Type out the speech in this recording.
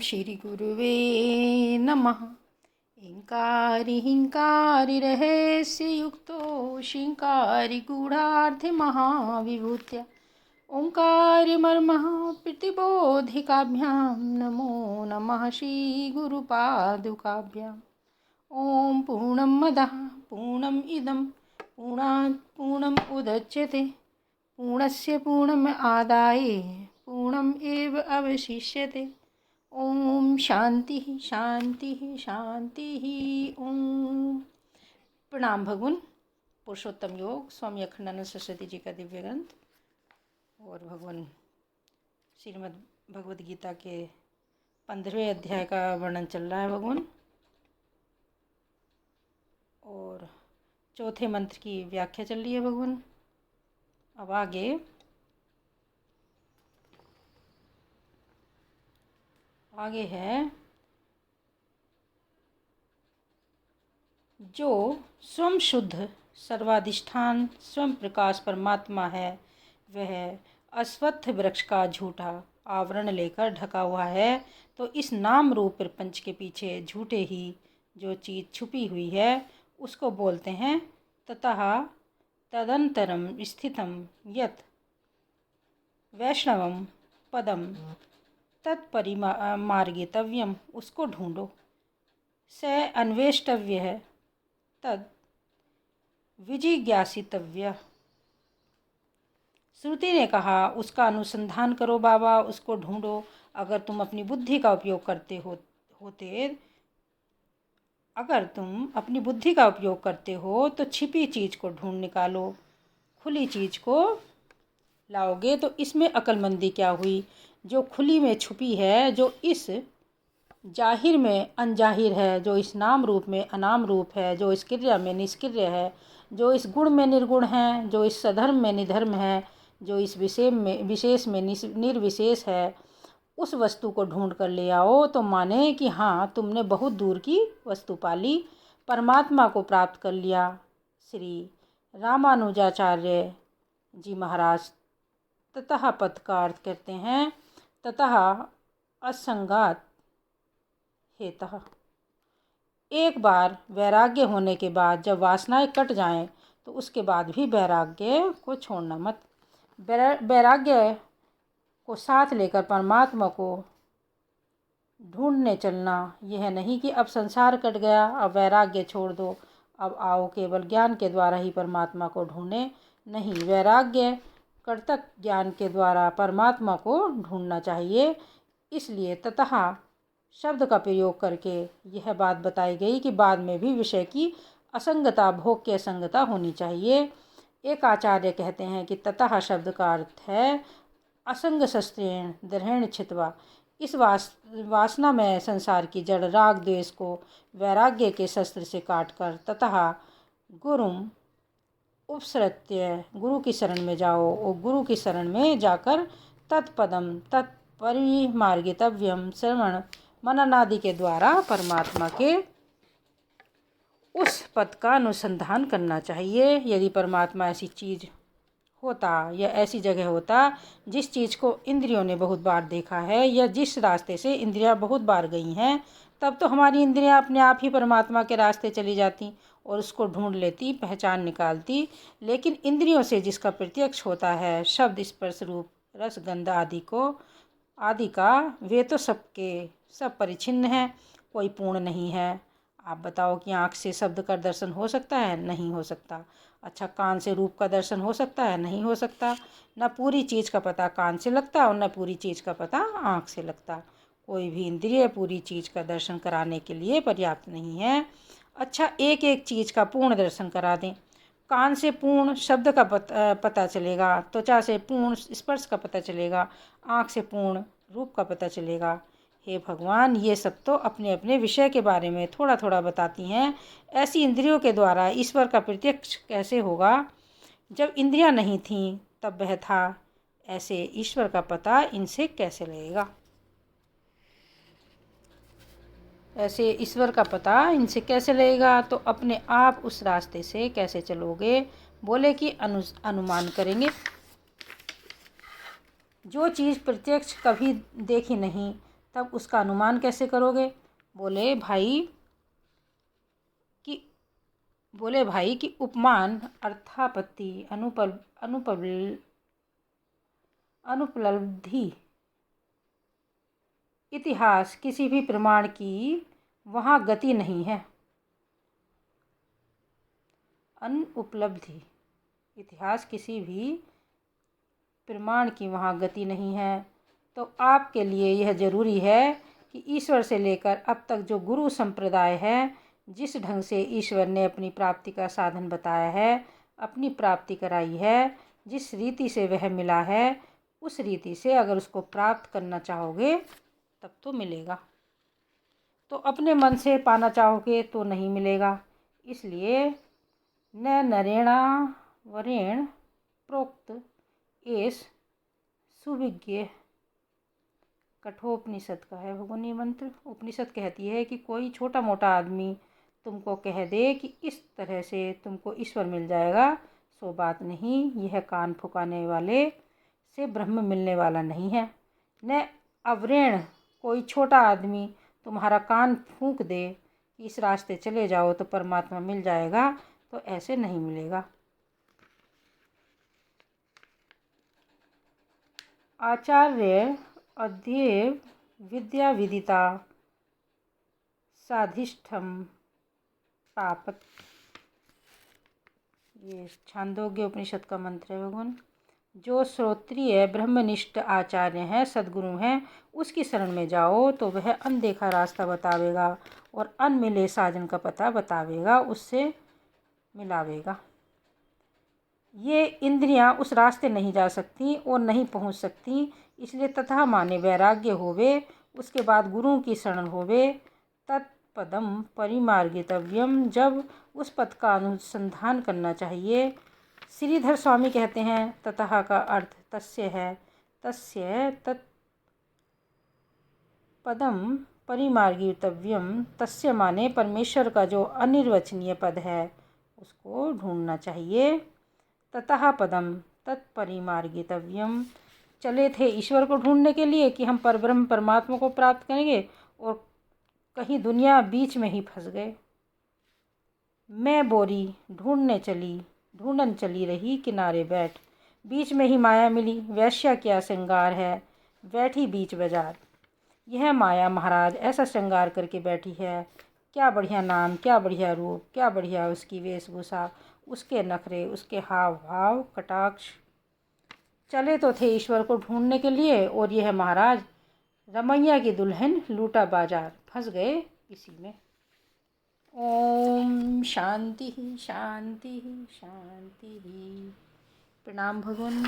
श्री गुरुवे नमः। ईंकारी हिंकारी रहस्य युक्तो शिंकारी गूढ़ार्थ महाविभूत्या ओंकारी मर्मः प्रतिबोधिकाभ्यां नमो नमः श्री गुरुपादुकाभ्याम्। ओम पूर्णं मदः पूर्णम् इदं पूर्णात् पूर्णम् उदच्यते पूर्णस्य पूर्णम् आदाय पूर्णम् एव अवशिष्यते। ओम शांति शांति शांति। ओम। प्रणाम भगवान। पुरुषोत्तम योग स्वामी अखंडानंद सरस्वती जी का दिव्य ग्रंथ और भगवान श्रीमद् भगवद गीता के 15वें अध्याय का वर्णन चल रहा है भगवान, और चौथे मंत्र की व्याख्या चल रही है भगवान। अब आगे है, जो स्वयं शुद्ध सर्वाधिष्ठान स्वयं प्रकाश परमात्मा है, वह अश्वत्थ वृक्ष का झूठा आवरण लेकर ढका हुआ है। तो इस नाम रूप प्रपंच के पीछे झूठे ही जो चीज़ छुपी हुई है उसको बोलते हैं ततः तदंतरम स्थितम यत् वैष्णवम पदम तत्परिमार्गितव्यम, उसको ढूंढो। स अन्वेष्टव्य है तद विजिज्ञासितव्य। श्रुति ने कहा उसका अनुसंधान करो बाबा, उसको ढूंढो। अगर तुम अपनी बुद्धि का उपयोग करते हो तो छिपी चीज़ को ढूंढ निकालो, खुली चीज़ को लाओगे। तो इसमें अक्लमंदी क्या हुई? जो खुली में छुपी है, जो इस जाहिर में अनजाहिर है, जो इस नाम रूप में अनाम रूप है, जो इस क्रिया में निष्क्रिय है, जो इस गुण में निर्गुण है, जो इस सधर्म में निधर्म है, जो इस विशेष में निर्विशेष है, उस वस्तु को ढूंढ कर ले आओ। तो माने कि हाँ, तुमने बहुत दूर की वस्तु पाली, परमात्मा को प्राप्त कर लिया। श्री रामानुजाचार्य जी महाराज ततः पद का अर्थ करते हैं ततः असंगात हेतः। एक बार वैराग्य होने के बाद जब वासनाएं कट जाएं तो उसके बाद भी वैराग्य को छोड़ना मत। वैराग्य को साथ लेकर परमात्मा को ढूंढने चलना। यह नहीं कि अब संसार कट गया, अब वैराग्य छोड़ दो, अब आओ केवल ज्ञान के द्वारा ही परमात्मा को ढूंढे। नहीं, वैराग्य कर्तक ज्ञान के द्वारा परमात्मा को ढूंढना चाहिए। इसलिए ततः शब्द का प्रयोग करके यह बात बताई गई कि बाद में भी विषय की असंगता, भोग की असंगता होनी चाहिए। एक आचार्य कहते हैं कि ततः शब्द का अर्थ है असंग शस्त्रेण दृढ़ेण छित्वा। इस वासना में संसार की जड़ राग द्वेष को वैराग्य के शस्त्र से काटकर ततः गुरुम उपसृत्य, गुरु की शरण में जाओ। और गुरु की शरण में जाकर तत्पदम तत्परिमार्गितव्यम, श्रवण मनन आदि के द्वारा परमात्मा के उस पद का अनुसंधान करना चाहिए। यदि परमात्मा ऐसी चीज़ होता या ऐसी जगह होता जिस चीज़ को इंद्रियों ने बहुत बार देखा है या जिस रास्ते से इंद्रियां बहुत बार गई हैं, तब तो हमारी इंद्रियां अपने आप ही परमात्मा के रास्ते चली जाती और उसको ढूंढ लेती, पहचान निकालती। लेकिन इंद्रियों से जिसका प्रत्यक्ष होता है शब्द स्पर्श रूप रस गंध आदि का, वे तो सब परिच्छिन्न हैं, कोई पूर्ण नहीं है। आप बताओ कि आँख से शब्द का दर्शन हो सकता है? नहीं हो सकता। अच्छा, कान से रूप का दर्शन हो सकता है? नहीं हो सकता। न पूरी चीज़ का पता कान से लगता और न पूरी चीज़ का पता आँख से लगता। कोई भी इंद्रिय पूरी चीज़ का दर्शन कराने के लिए पर्याप्त नहीं है। अच्छा, एक एक चीज़ का पूर्ण दर्शन करा दें। कान से पूर्ण शब्द का पता चलेगा, त्वचा से पूर्ण स्पर्श का पता चलेगा, आँख से पूर्ण रूप का पता चलेगा। हे भगवान, ये सब तो अपने अपने विषय के बारे में थोड़ा थोड़ा बताती हैं। ऐसी इंद्रियों के द्वारा ईश्वर का प्रत्यक्ष कैसे होगा? जब इंद्रियां नहीं थीं तब वह था, ऐसे ईश्वर का पता इनसे कैसे लगेगा? ऐसे ईश्वर का पता इनसे कैसे लगेगा? तो अपने आप उस रास्ते से कैसे चलोगे? बोले कि अनुमान करेंगे। जो चीज़ प्रत्यक्ष कभी देखी नहीं तब उसका अनुमान कैसे करोगे? बोले भाई कि उपमान, अर्थापत्ति, अनुपलब्धि, इतिहास, किसी भी प्रमाण की वहाँ गति नहीं है। अनुपलब्धि, इतिहास, किसी भी प्रमाण की वहाँ गति नहीं है। तो आपके लिए यह ज़रूरी है कि ईश्वर से लेकर अब तक जो गुरु संप्रदाय है, जिस ढंग से ईश्वर ने अपनी प्राप्ति का साधन बताया है, अपनी प्राप्ति कराई है, जिस रीति से वह मिला है, उस रीति से अगर उसको प्राप्त करना चाहोगे तब तो मिलेगा। तो अपने मन से पाना चाहोगे तो नहीं मिलेगा। इसलिए न नरेणा वरेण प्रोक्त एस सुविज्ञ, कठोपनिषद का है भगवान ये मंत्र। उपनिषद कहती है कि कोई छोटा मोटा आदमी तुमको कह दे कि इस तरह से तुमको ईश्वर मिल जाएगा, सो बात नहीं। यह कान फुकाने वाले से ब्रह्म मिलने वाला नहीं है। न अवरेण, कोई छोटा आदमी तुम्हारा कान फूंक दे कि इस रास्ते चले जाओ तो परमात्मा मिल जाएगा, तो ऐसे नहीं मिलेगा। आचार्य अध्यय विद्या विदिता साधिष्ठम पापत, ये छांदोग्य उपनिषद का मंत्र है भगवान। जो श्रोत्रिय ब्रह्मनिष्ठ आचार्य हैं, सद्गुरु हैं, उसकी शरण में जाओ तो वह अनदेखा रास्ता बतावेगा और अनमिले साजन का पता बतावेगा, उससे मिलावेगा। ये इंद्रियां उस रास्ते नहीं जा सकती और नहीं पहुंच सकती। इसलिए तथा माने वैराग्य होवे, उसके बाद गुरु की शरण होवे। तत्पदम परिमार्गितव्यम, जब उस पद का अनुसंधान करना चाहिए। श्रीधर स्वामी कहते हैं ततः का अर्थ तस्य है। तस्य तत्पदम परिमार्गितव्यम, तस्य माने परमेश्वर का जो अनिर्वचनीय पद है उसको ढूंढना चाहिए। ततः पदम तत्परिमार्गितव्यम, चले थे ईश्वर को ढूंढने के लिए कि हम परब्रह्म परमात्मा को प्राप्त करेंगे, और कहीं दुनिया बीच में ही फंस गए। मैं बोरी ढूंढन चली रही किनारे बैठ, बीच में ही माया मिली। वैश्या क्या श्रृंगार है, बैठी बीच बाजार। यह माया महाराज ऐसा श्रृंगार करके बैठी है। क्या बढ़िया नाम, क्या बढ़िया रूप, क्या बढ़िया उसकी वेशभूषा, उसके नखरे, उसके हाव भाव, कटाक्ष। चले तो थे ईश्वर को ढूंढने के लिए, और यह महाराज रमैया की दुल्हन लूटा बाजार, फंस गए इसी में। ओम शांति शांति शांति। प्रणाम भगवान।